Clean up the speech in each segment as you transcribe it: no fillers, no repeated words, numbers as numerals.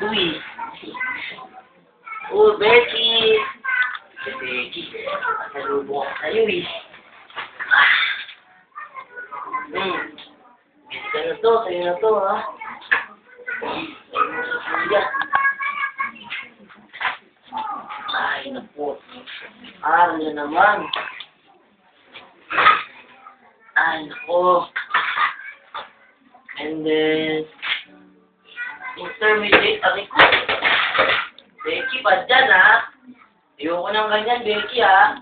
Uy. Oh, Becky. Si Becky. Nasalubong ako sa'yo eh. Sa'yo na to, ha? Kuya. Ay, naku. Ano naman? Ay, naku. And then, intermediate, ko. Becky, pa dyan, ha? Ayoko ng ganyan, Becky, ha?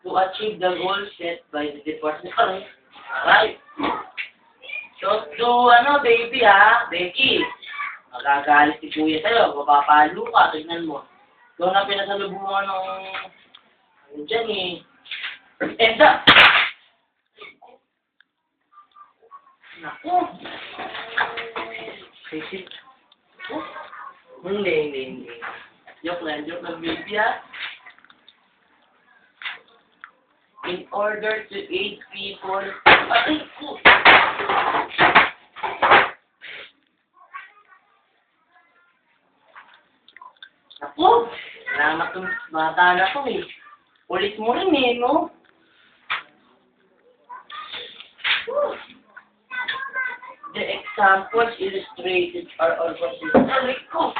To achieve the goal set by the department. Alright. So, baby, ha? Becky, magagalit si Kuya sa'yo. Mapapalo ka. Tignan mo. Ikaw na pinasalubungan ng... Ano dyan, eh? Enda! Naku! Kasi... Hindi. Joke lang, baby, ha? In order to aid people... Aray ko! Naku! Salamat itong bata na to, eh. Ulit mo rin, eh, no? The examples illustrated are all consistent. Aray ko!